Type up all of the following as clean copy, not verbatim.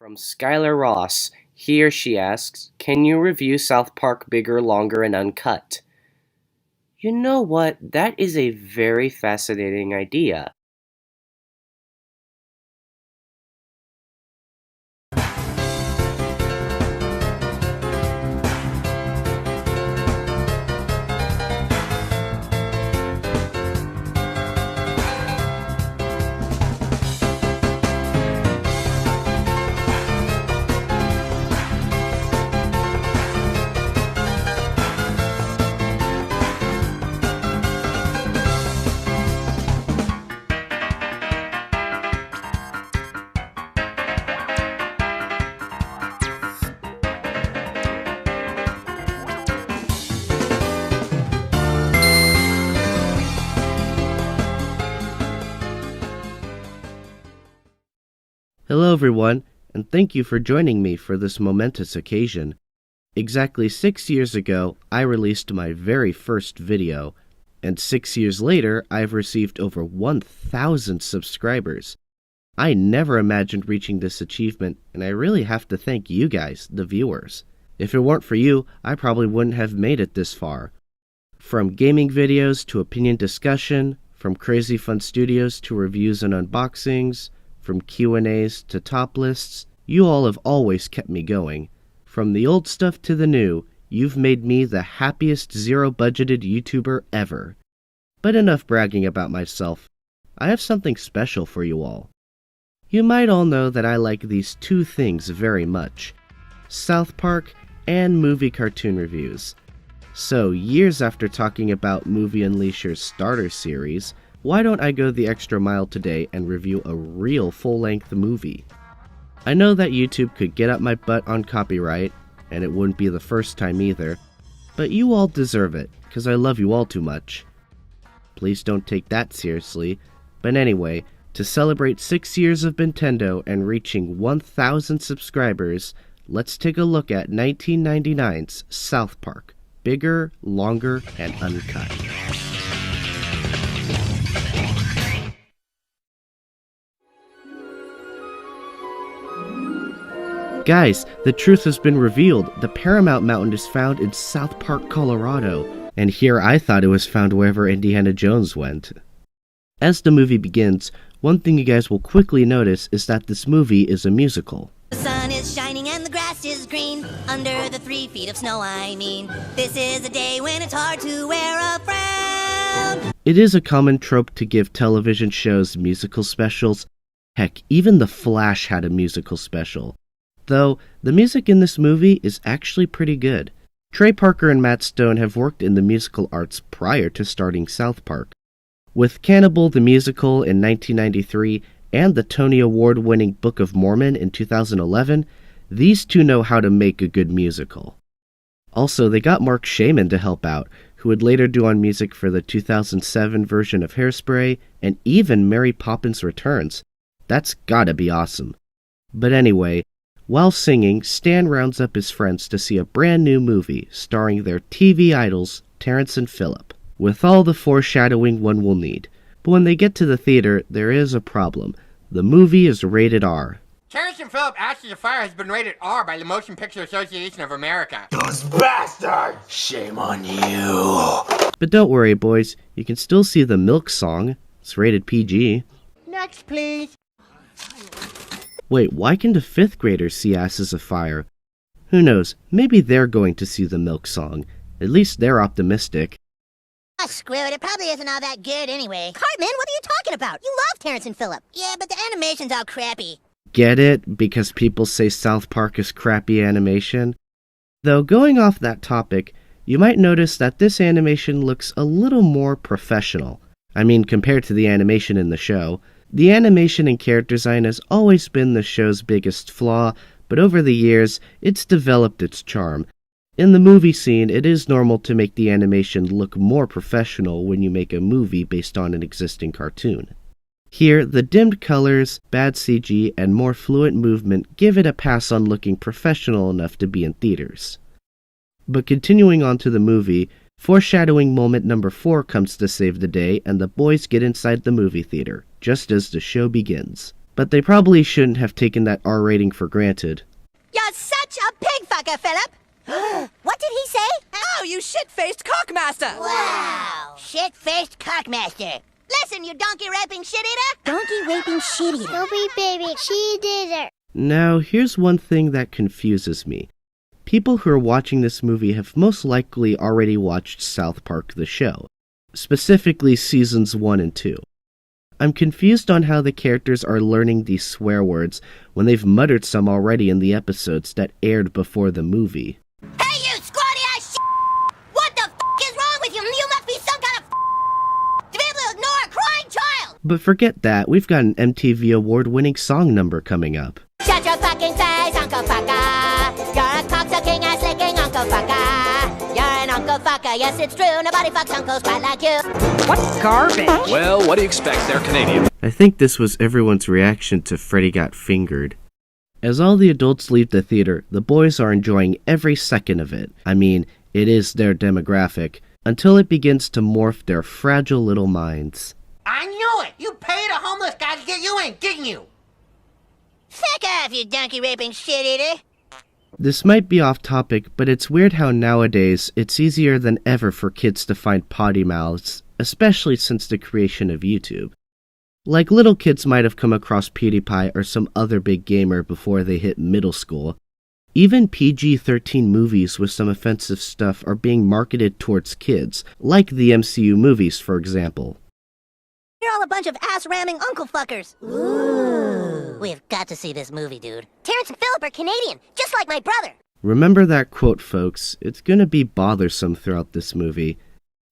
From Skylar Ross. Here she asks, can you review South Park Bigger, Longer, and Uncut? You know what? That is a very fascinating idea. Hello everyone, and thank you for joining me for this momentous occasion. Exactly 6 years ago, I released my very first video, and 6 years later, I've received over 1,000 subscribers. I never imagined reaching this achievement, and I really have to thank you guys, the viewers. If it weren't for you, I probably wouldn't have made it this far. From gaming videos to opinion discussion, from Crazy Fun Studios to reviews and unboxings, from Q&As to top lists, you all have always kept me going. From the old stuff to the new, you've made me the happiest zero-budgeted YouTuber ever. But enough bragging about myself. I have something special for you all. You might all know that I like these two things very much: South Park and movie cartoon reviews. So, years after talking about Movie Unleasher's starter series, why don't I go the extra mile today and review a real full-length movie? I know that YouTube could get up my butt on copyright, and it wouldn't be the first time either, but you all deserve it, because I love you all too much. Please don't take that seriously, but anyway, to celebrate 6 years of Bentendo and reaching 1,000 subscribers, let's take a look at 1999's South Park, Bigger, Longer, and Uncut. Guys, the truth has been revealed. The Paramount Mountain is found in South Park, Colorado. And here I thought it was found wherever Indiana Jones went. As the movie begins, one thing you guys will quickly notice is that this movie is a musical. The sun is shining and the grass is green, under the 3 feet of snow I mean. This is a day when it's hard to wear a frown. It is a common trope to give television shows musical specials. Heck, even The Flash had a musical special. Though, the music in this movie is actually pretty good. Trey Parker and Matt Stone have worked in the musical arts prior to starting South Park. With Cannibal the Musical in 1993 and the Tony Award-winning Book of Mormon in 2011, these two know how to make a good musical. Also, they got Mark Shaman to help out, who would later do on music for the 2007 version of Hairspray and even Mary Poppins Returns. That's gotta be awesome. But anyway, while singing, Stan rounds up his friends to see a brand new movie starring their TV idols, Terrence and Phillip, with all the foreshadowing one will need. But when they get to the theater, there is a problem. The movie is rated R. Terrence and Phillip Ashes of Fire has been rated R by the Motion Picture Association of America. Those bastards! Shame on you. But don't worry, boys. You can still see the Milk song. It's rated PG. Next, please. Wait, why can the 5th graders see Ashes of Fire? Who knows, maybe they're going to see the Milk song. At least they're optimistic. Ah, screw it. It probably isn't all that good anyway. Cartman, what are you talking about? You love Terrence and Phillip. Yeah, but the animation's all crappy. Get it? Because people say South Park is crappy animation? Though going off that topic, you might notice that this animation looks a little more professional. I mean, compared to the animation in the show. The animation and character design has always been the show's biggest flaw, but over the years, it's developed its charm. In the movie scene, it is normal to make the animation look more professional when you make a movie based on an existing cartoon. Here, the dimmed colors, bad CG, and more fluent movement give it a pass on looking professional enough to be in theaters. But continuing on to the movie, foreshadowing moment number 4 comes to save the day, and the boys get inside the movie theater, just as the show begins. But they probably shouldn't have taken that R rating for granted. You're such a pig fucker, Philip! What did he say? Oh, you shit-faced cockmaster! Wow! Shit-faced cockmaster. Listen, you donkey-raping shit-eater! Donkey-raping shit-eater. Dopey baby, she did it. Now, here's one thing that confuses me. People who are watching this movie have most likely already watched South Park the show, specifically seasons 1 and 2. I'm confused on how the characters are learning these swear words when they've muttered some already in the episodes that aired before the movie. Hey, you squatty-ass shit! What the is wrong with you? You must be some kind of to be able to ignore a crying child! But forget that, we've got an MTV award-winning song number coming up. Shut your fucking face, Uncle Fucker! You're a cocksucking ass-licking Uncle Fucker! You're an Uncle Fucker, yes it's true, nobody fucks uncles quite like you! What garbage! Well, what do you expect? They're Canadian. I think this was everyone's reaction to Freddy Got Fingered. As all the adults leave the theater, the boys are enjoying every second of it. I mean, it is their demographic, until it begins to morph their fragile little minds. I knew it! You paid a homeless guy to get you in, didn't you? Fuck off, you donkey-raping shit-eater! This might be off topic, but it's weird how nowadays it's easier than ever for kids to find potty mouths, especially since the creation of YouTube. Like little kids might have come across PewDiePie or some other big gamer before they hit middle school. Even PG-13 movies with some offensive stuff are being marketed towards kids, like the MCU movies, for example. You're all a bunch of ass-ramming uncle fuckers. Ooh. We've got to see this movie, dude. Terrence and Philip are Canadian, just like my brother. Remember that quote, folks. It's gonna be bothersome throughout this movie.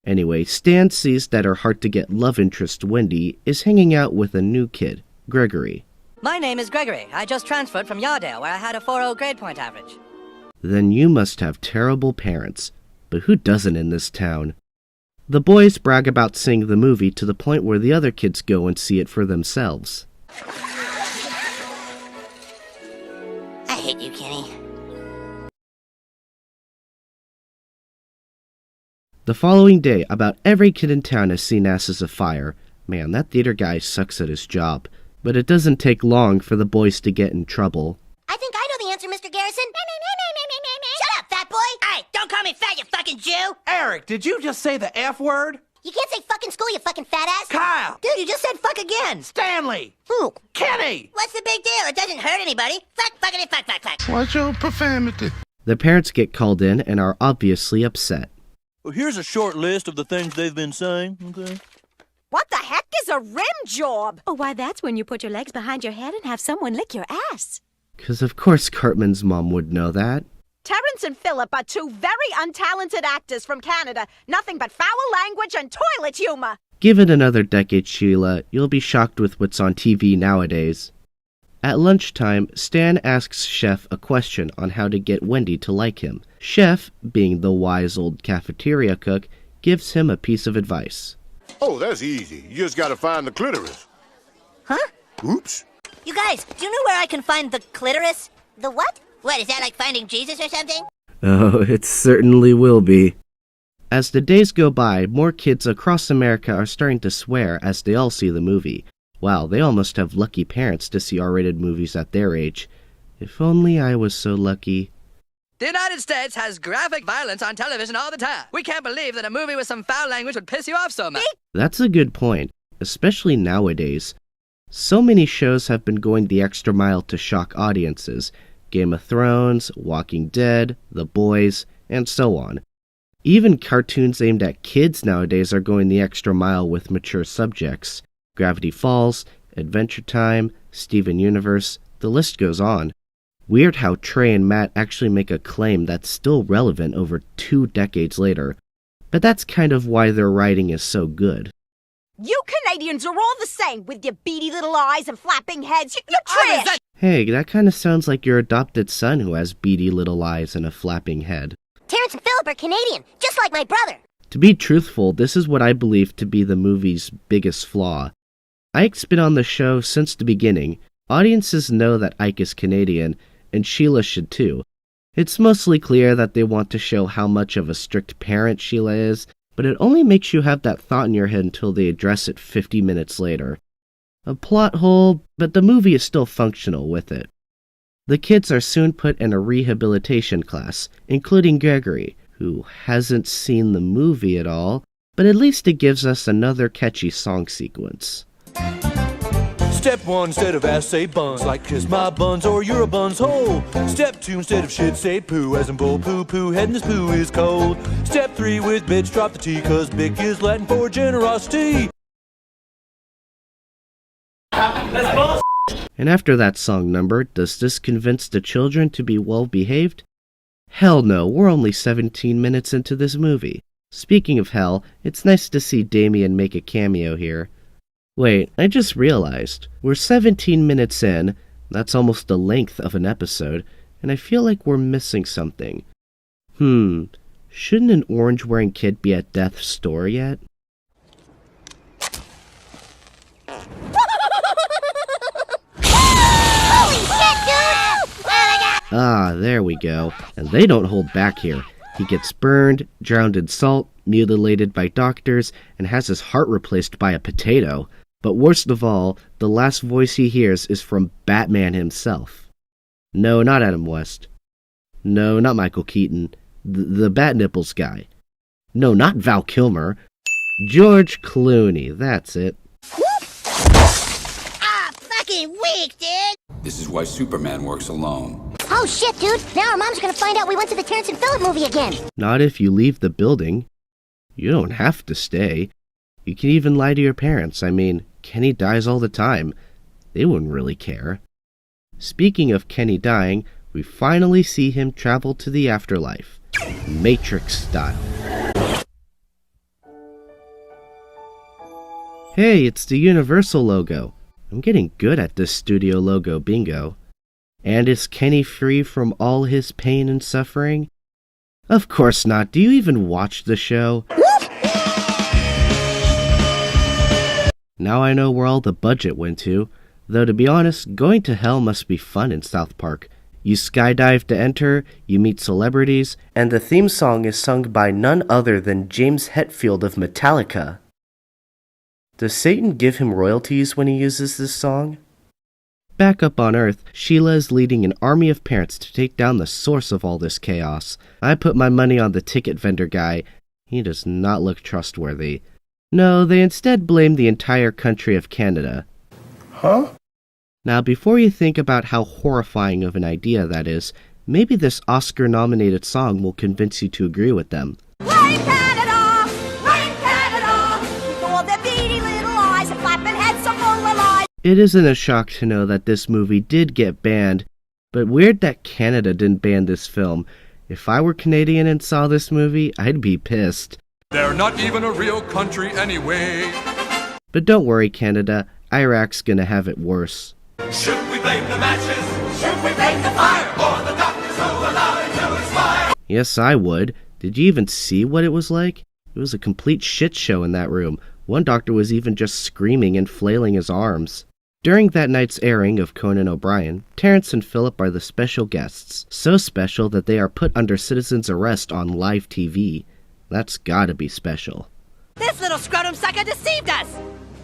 Anyway, Stan sees that her hard-to-get love interest, Wendy, is hanging out with a new kid, Gregory. My name is Gregory. I just transferred from Yardale, where I had a 4.0 grade point average. Then you must have terrible parents. But who doesn't in this town? The boys brag about seeing the movie to the point where the other kids go and see it for themselves. I hate you, Kenny. The following day, about every kid in town has seen Asses of Fire. Man, that theater guy sucks at his job. But it doesn't take long for the boys to get in trouble. I think I know the answer, Mr. Garrison. Shut up, fat boy! Hey, don't call me fat, you fucking Jew! Eric, did you just say the F word? You can't say fucking school, you fucking fat ass! Kyle! Dude, you just said fuck again! Stanley! Who? Kenny! What's the big deal? It doesn't hurt anybody. Fuck, fuckity, fuck, fuck, fuck. Watch your profanity. The parents get called in and are obviously upset. Well, here's a short list of the things they've been saying, okay? What the heck is a rim job? Oh, why, that's when you put your legs behind your head and have someone lick your ass. 'Cause of course Cartman's mom would know that. Terrence and Philip are two very untalented actors from Canada. Nothing but foul language and toilet humor. Give it another decade, Sheila. You'll be shocked with what's on TV nowadays. At lunchtime, Stan asks Chef a question on how to get Wendy to like him. Chef, being the wise old cafeteria cook, gives him a piece of advice. Oh, that's easy. You just gotta find the clitoris. Huh? Oops. You guys, do you know where I can find the clitoris? The what? What, is that like finding Jesus or something? Oh, it certainly will be. As the days go by, more kids across America are starting to swear as they all see the movie. Wow, they almost have lucky parents to see R-rated movies at their age. If only I was so lucky. The United States has graphic violence on television all the time. We can't believe that a movie with some foul language would piss you off so much. That's a good point, especially nowadays. So many shows have been going the extra mile to shock audiences. Game of Thrones, Walking Dead, The Boys, and so on. Even cartoons aimed at kids nowadays are going the extra mile with mature subjects. Gravity Falls, Adventure Time, Steven Universe, the list goes on. Weird how Trey and Matt actually make a claim that's still relevant over 2 decades later. But that's kind of why their writing is so good. You Canadians are all the same, with your beady little eyes and flapping heads. You're trash! Hey, that kind of sounds like your adopted son who has beady little eyes and a flapping head. Terrence and Philip are Canadian, just like my brother. To be truthful, this is what I believe to be the movie's biggest flaw. Ike's been on the show since the beginning. Audiences know that Ike is Canadian, and Sheila should too. It's mostly clear that they want to show how much of a strict parent Sheila is, but it only makes you have that thought in your head until they address it 50 minutes later. A plot hole, but the movie is still functional with it. The kids are soon put in a rehabilitation class, including Gregory, who hasn't seen the movie at all, but at least it gives us another catchy song sequence. Step 1, instead of ass, say buns, like kiss my buns or you're a bun's hole. Step 2, instead of shit, say poo, as in bull poo poo, head in this poo is cold. Step 3, with bitch, drop the T, cause bick is Latin for generosity. And after that song number, does this convince the children to be well behaved? Hell no, we're only 17 minutes into this movie. Speaking of hell, it's nice to see Damien make a cameo here. Wait, I just realized, we're 17 minutes in, that's almost the length of an episode, and I feel like we're missing something. Shouldn't an orange-wearing kid be at death's door yet? Ah, there we go. And they don't hold back here. He gets burned, drowned in salt, mutilated by doctors, and has his heart replaced by a potato. But worst of all, the last voice he hears is from Batman himself. No, not Adam West. No, not Michael Keaton. The Bat Nipples guy. No, not Val Kilmer. George Clooney, that's it. Ah, fucking weak, dude! This is why Superman works alone. Oh shit, dude! Now our mom's gonna find out we went to the Terrence and Phillip movie again! Not if you leave the building. You don't have to stay. You can even lie to your parents. I mean, Kenny dies all the time. They wouldn't really care. Speaking of Kenny dying, we finally see him travel to the afterlife. Matrix style. Hey, it's the Universal logo. I'm getting good at this studio logo bingo. And is Kenny free from all his pain and suffering? Of course not. Do you even watch the show? Now I know where all the budget went to. Though to be honest, going to hell must be fun in South Park. You skydive to enter, you meet celebrities, and the theme song is sung by none other than James Hetfield of Metallica. Does Satan give him royalties when he uses this song? Back up on Earth, Sheila is leading an army of parents to take down the source of all this chaos. I put my money on the ticket vendor guy. He does not look trustworthy. No, they instead blame the entire country of Canada. Huh? Now, before you think about how horrifying of an idea that is, maybe this Oscar-nominated song will convince you to agree with them. Rain Canada! Rain Canada! With all their beady little eyes and flapping heads so full of lies. It isn't a shock to know that this movie did get banned, but weird that Canada didn't ban this film. If I were Canadian and saw this movie, I'd be pissed. They're not even a real country anyway. But don't worry, Canada, Iraq's gonna have it worse. Should we blame the matches? Should we blame the fire? Or the doctors who allowed it to expire? Yes, I would. Did you even see what it was like? It was a complete shit show in that room. One doctor was even just screaming and flailing his arms. During that night's airing of Conan O'Brien, Terrence and Phillip are the special guests. So special that they are put under citizen's arrest on live TV. That's gotta be special. This little scrotum sucker deceived us!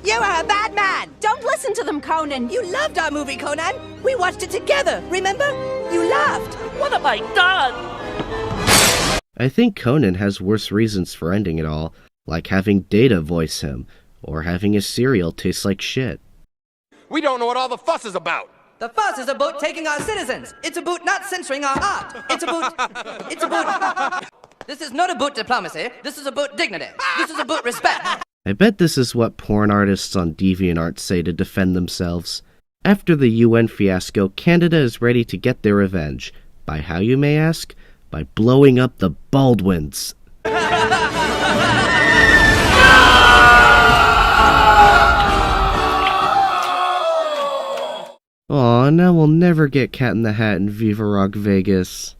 You are a bad man! Don't listen to them, Conan! You loved our movie, Conan! We watched it together, remember? You laughed! What have I done? I think Conan has worse reasons for ending it all, like having Data voice him, or having his cereal taste like shit. We don't know what all the fuss is about. The fuss is about taking our citizens. It's about not censoring our art. It's about... This is not about diplomacy. This is about dignity. This is about respect. I bet this is what porn artists on DeviantArt say to defend themselves. After the UN fiasco, Canada is ready to get their revenge. By how, you may ask? By blowing up the Baldwins. Aw, now we'll never get Cat in the Hat in Viva Rock Vegas.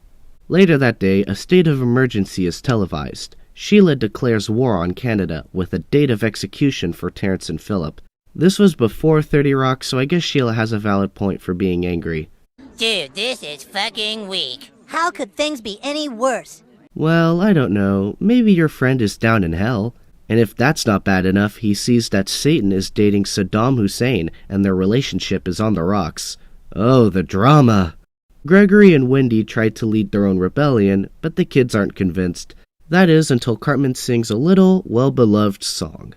Later that day, a state of emergency is televised. Sheila declares war on Canada with a date of execution for Terrence and Phillip. This was before 30 Rock, so I guess Sheila has a valid point for being angry. Dude, this is fucking weak. How could things be any worse? Well, I don't know. Maybe your friend is down in hell. And if that's not bad enough, he sees that Satan is dating Saddam Hussein and their relationship is on the rocks. Oh, the drama! Gregory and Wendy tried to lead their own rebellion, but the kids aren't convinced. That is until Cartman sings a little, well-beloved song.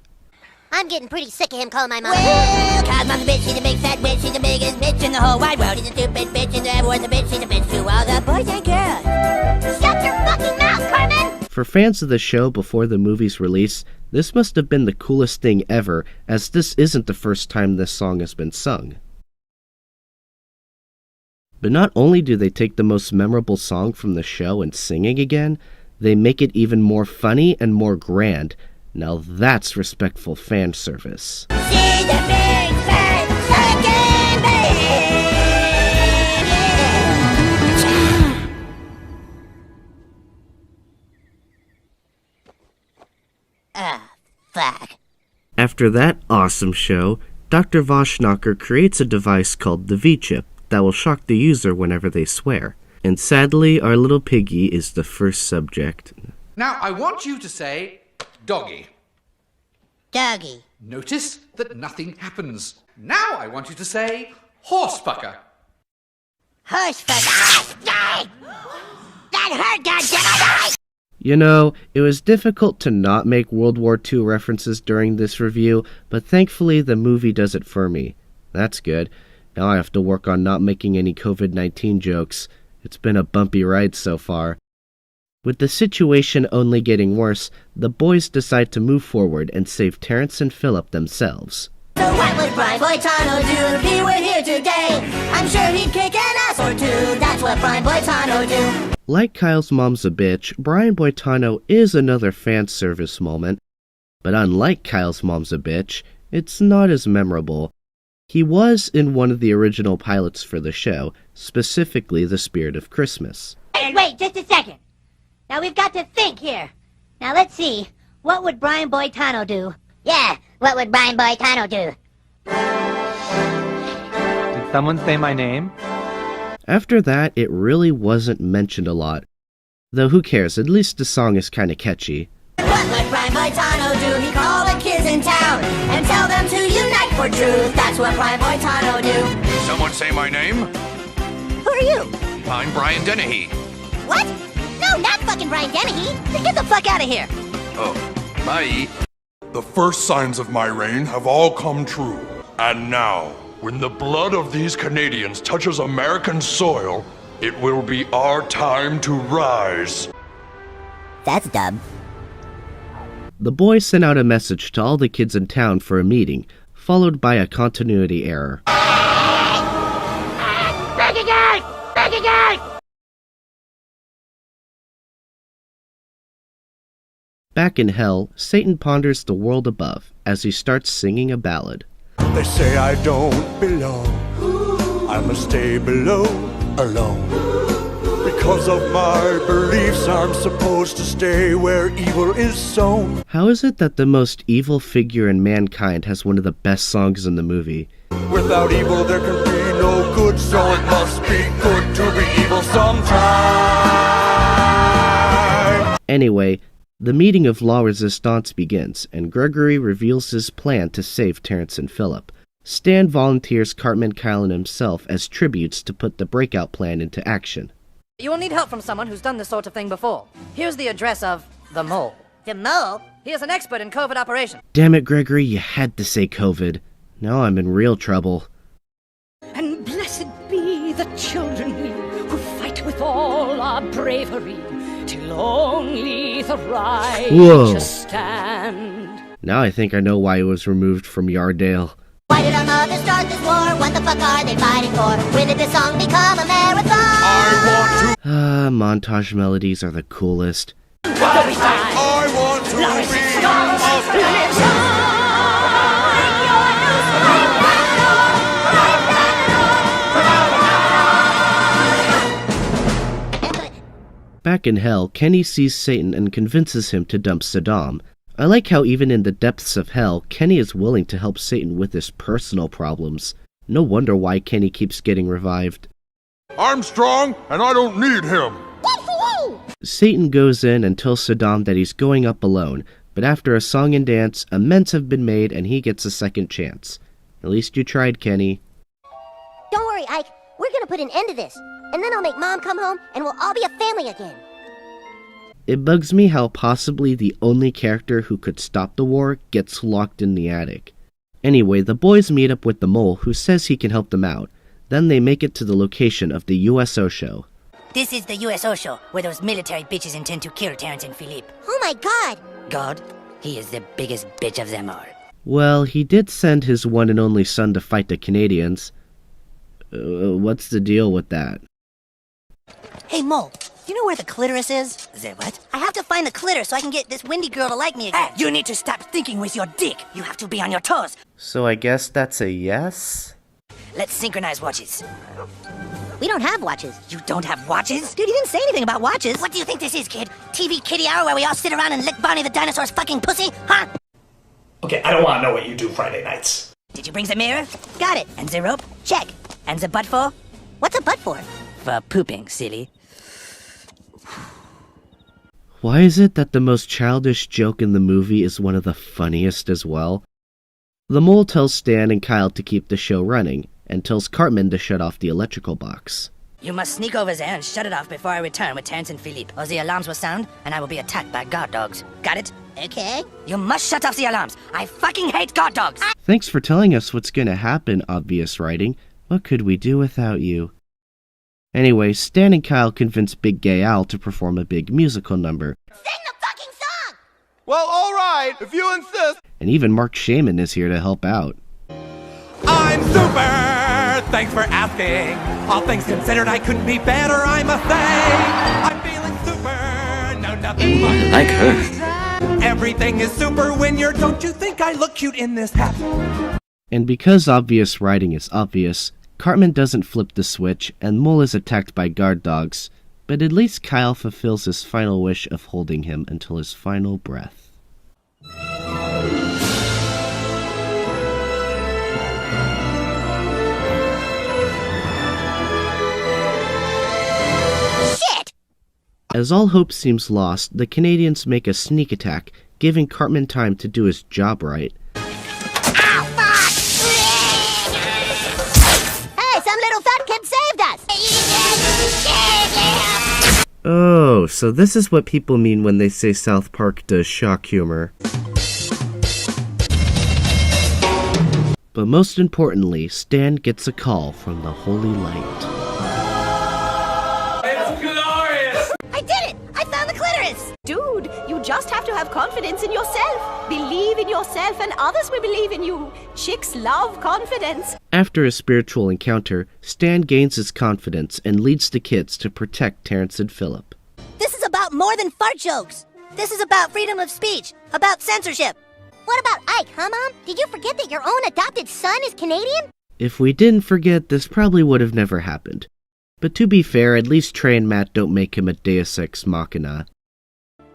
I'm getting pretty sick of him calling my mom. Well, cause mom's a bitch, she's a big fat bitch, she's the biggest bitch in the whole wide world. She's a stupid bitch, and everyone's a bitch, she's a bitch to all the boys and girls. Shut your fucking mouth, Cartman! For fans of the show before the movie's release, this must have been the coolest thing ever, as this isn't the first time this song has been sung. But not only do they take the most memorable song from the show and sing it again, they make it even more funny and more grand. Now that's respectful fan service. She's a big fat sucking baby. Fuck. After that awesome show, Dr. Voshnacher creates a device called the V-chip that will shock the user whenever they swear. And sadly, our little piggy is the first subject. Now, I want you to say, doggy. Doggy. Notice that nothing happens. Now I want you to say, horsefucker. Horsefucker. That hurt, goddammit! You know, it was difficult to not make World War II references during this review, but thankfully the movie does it for me. That's good. Now I have to work on not making any COVID-19 jokes. It's been a bumpy ride so far. With the situation only getting worse, the boys decide to move forward and save Terrence and Philip themselves. So what would Brian Boitano do if he were here today? I'm sure he'd kick an ass or two. That's what Brian Boitano do. Like Kyle's Mom's a Bitch, Brian Boitano is another fan service moment. But unlike Kyle's Mom's a Bitch, it's not as memorable. He was in one of the original pilots for the show, specifically The Spirit of Christmas. Hey, wait, just a second. Now we've got to think here. Now let's see. What would Brian Boitano do? Yeah, what would Brian Boitano do? Did someone say my name? After that, it really wasn't mentioned a lot. Though who cares, at least the song is kinda catchy. What would Brian Boitano do? He'd call the kids in town and tell them to unite for truth. That's what Brian Boitano do. Did someone say my name? Who are you? I'm Brian Dennehy. What? No, not fucking Brian Dennehy. Then get the fuck out of here. Oh, bye. The first signs of my reign have all come true. And now, when the blood of these Canadians touches American soil, it will be our time to rise. That's dumb. The boys sent out a message to all the kids in town for a meeting, followed by a continuity error. Back again! Back again! Back in hell, Satan ponders the world above as he starts singing a ballad. They say I don't belong. I must stay below, alone. Because of my beliefs, I'm supposed to stay where evil is sown. How is it that the most evil figure in mankind has one of the best songs in the movie? Without evil, there can be no good, so it must be good to be evil sometime. Anyway, the meeting of La Resistance begins, and Gregory reveals his plan to save Terrence and Philip. Stan volunteers Cartman, Kyle, and himself as tributes to put the breakout plan into action. You will need help from someone who's done this sort of thing before. Here's the address of the mole. The mole? He is an expert in COVID operations. Damn it, Gregory, you had to say COVID. Now I'm in real trouble. And blessed be the children we who fight with all our bravery till only the righteous stand. Now I think I know why it was removed from Yardale. Why did our mother start this war? What the fuck are they fighting for? When did this song become a marathon? Montage melodies are the coolest. I want to Back in hell, Kenny sees Satan and convinces him to dump Saddam. I like how even in the depths of hell, Kenny is willing to help Satan with his personal problems. No wonder why Kenny keeps getting revived. I'm strong, and I don't need him. Satan goes in and tells Saddam that he's going up alone, But after a song and dance, amends have been made and he gets a second chance. At least you tried, Kenny. Don't worry, Ike. We're gonna put an end to this. And then I'll make Mom come home and we'll all be a family again. It bugs me how possibly the only character who could stop the war gets locked in the attic. Anyway, the boys meet up with the mole who says he can help them out. Then they make it to the location of the USO show. This is the USO show, where those military bitches intend to kill Terrence and Philippe. Oh my god! God? He is the biggest bitch of them all. Well, he did send his one and only son to fight the Canadians. What's the deal with that? Hey, Mole, you know where the clitoris is? The what? I have to find the clitoris so I can get this windy girl to like me again. Hey, you need to stop thinking with your dick. You have to be on your toes. So I guess that's a yes? Let's synchronize watches. We don't have watches. You don't have watches? Dude, you didn't say anything about watches. What do you think this is, kid? TV kitty hour where we all sit around and lick Barney the dinosaur's fucking pussy? Huh? Okay, I don't want to know what you do Friday nights. Did you bring the mirror? Got it. And the rope? Check. And the butt for? What's a butt for? For pooping, silly. Why is it that the most childish joke in the movie is one of the funniest as well? The mole tells Stan and Kyle to keep the show running, and tells Cartman to shut off the electrical box. You must sneak over there and shut it off before I return with Terrence and Philippe, or the alarms will sound, and I will be attacked by guard dogs. Got it? Okay. You must shut off the alarms. I fucking hate guard dogs! Thanks for telling us what's gonna happen, obvious writing. What could we do without you? Anyway, Stan and Kyle convince Big Gay Al to perform a big musical number. Sing the fucking song! Well, alright, if you insist. And even Mark Shaman is here to help out. I'm super! Thanks for asking. All things considered, I couldn't be better, I must say. I'm feeling super. No, nothing but I like her. Everything is super when you're. Don't you think I look cute in this hat? And because obvious writing is obvious, Cartman doesn't flip the switch, and Mole is attacked by guard dogs. But at least Kyle fulfills his final wish of holding him until his final breath. As all hope seems lost, the Canadians make a sneak attack, giving Cartman time to do his job right. Ow, fuck! Hey, some little fat kid saved us! Oh, so this is what people mean when they say South Park does shock humor. But most importantly, Stan gets a call from the Holy Light. Dude, you just have to have confidence in yourself. Believe in yourself and others will believe in you. Chicks love confidence. After a spiritual encounter, Stan gains his confidence and leads the kids to protect Terrence and Philip. This is about more than fart jokes. This is about freedom of speech, about censorship. What about Ike, huh, Mom? Did you forget that your own adopted son is Canadian? If we didn't forget, this probably would have never happened. But to be fair, at least Trey and Matt don't make him a deus ex machina.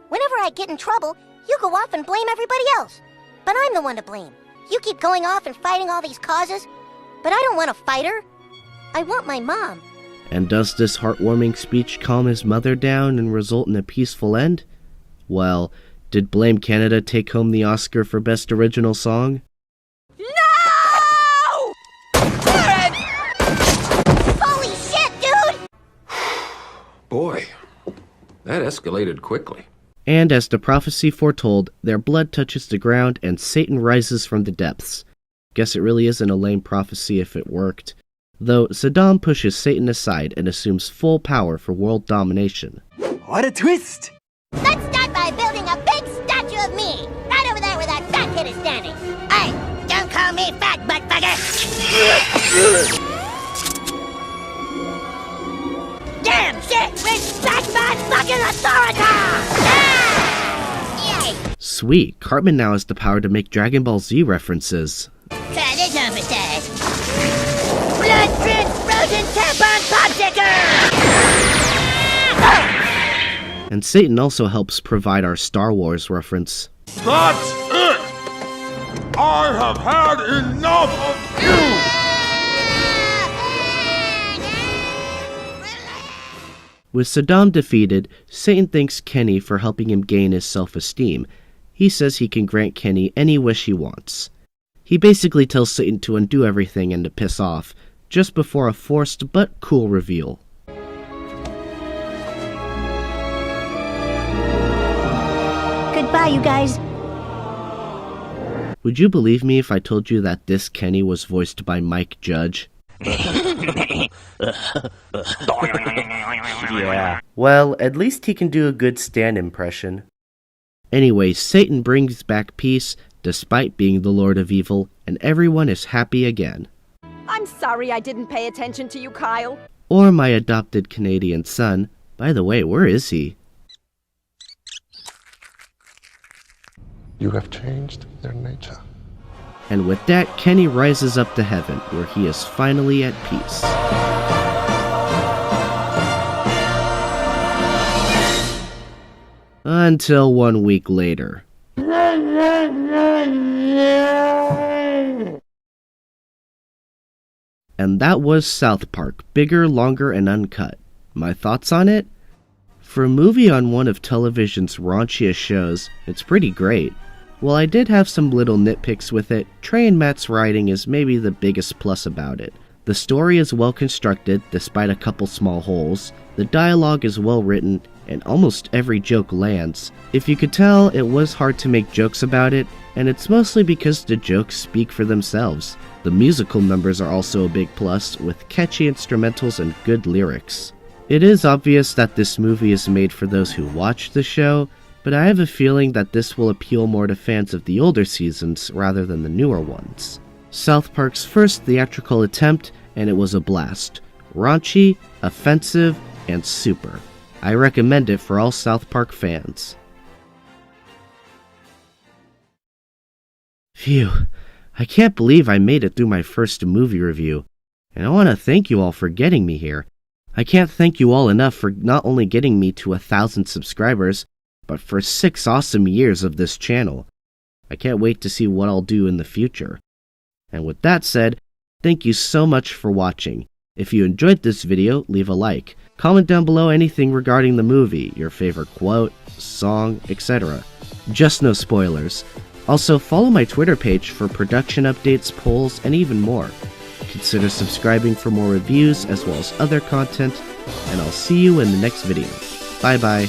Whenever I get in trouble, you go off and blame everybody else. But I'm the one to blame. You keep going off and fighting all these causes, but I don't want to fight her. I want my mom. And does this heartwarming speech calm his mother down and result in a peaceful end? Well, did Blame Canada take home the Oscar for Best Original Song? No! Holy shit, dude! Boy, that escalated quickly. And as the prophecy foretold, their blood touches the ground and Satan rises from the depths. Guess it really isn't a lame prophecy if it worked. Though Saddam pushes Satan aside and assumes full power for world domination. What a twist! Let's start by building a big statue of me, right over there where that fat kid is standing. Hey, don't call me fat, buttfucker! Damn shit! Respect my fucking authority! Yay! Sweet, Cartman now has the power to make Dragon Ball Z references. Try this on for size. Blood-drenched frozen tampon popsicle! And Satan also helps provide our Star Wars reference. That's it! I have had enough of you! With Saddam defeated, Satan thanks Kenny for helping him gain his self-esteem, He says he can grant Kenny any wish he wants. He basically tells Satan to undo everything and to piss off, just before a forced but cool reveal. Goodbye, you guys. Would you believe me if I told you that this Kenny was voiced by Mike Judge? Yeah. Well, at least he can do a good Stan impression. Anyway, Satan brings back peace, despite being the Lord of Evil, and everyone is happy again. I'm sorry I didn't pay attention to you, Kyle. Or my adopted Canadian son. By the way, where is he? You have changed their nature. And with that, Kenny rises up to heaven, where he is finally at peace. Until 1 week later. And that was South Park, bigger, longer, and uncut. My thoughts on it? For a movie on one of television's raunchiest shows, it's pretty great. While I did have some little nitpicks with it, Trey and Matt's writing is maybe the biggest plus about it. The story is well constructed, despite a couple small holes. The dialogue is well written, and almost every joke lands. If you could tell, it was hard to make jokes about it, and it's mostly because the jokes speak for themselves. The musical numbers are also a big plus, with catchy instrumentals and good lyrics. It is obvious that this movie is made for those who watch the show, but I have a feeling that this will appeal more to fans of the older seasons rather than the newer ones. South Park's first theatrical attempt, and it was a blast. Raunchy, offensive, and super. I recommend it for all South Park fans. Phew, I can't believe I made it through my first movie review, and I want to thank you all for getting me here. I can't thank you all enough for not only getting me to 1,000 subscribers, but for 6 awesome years of this channel. I can't wait to see what I'll do in the future. And with that said, thank you so much for watching. If you enjoyed this video, leave a like. Comment down below anything regarding the movie, your favorite quote, song, etc. Just no spoilers. Also, follow my Twitter page for production updates, polls, and even more. Consider subscribing for more reviews as well as other content, and I'll see you in the next video. Bye bye.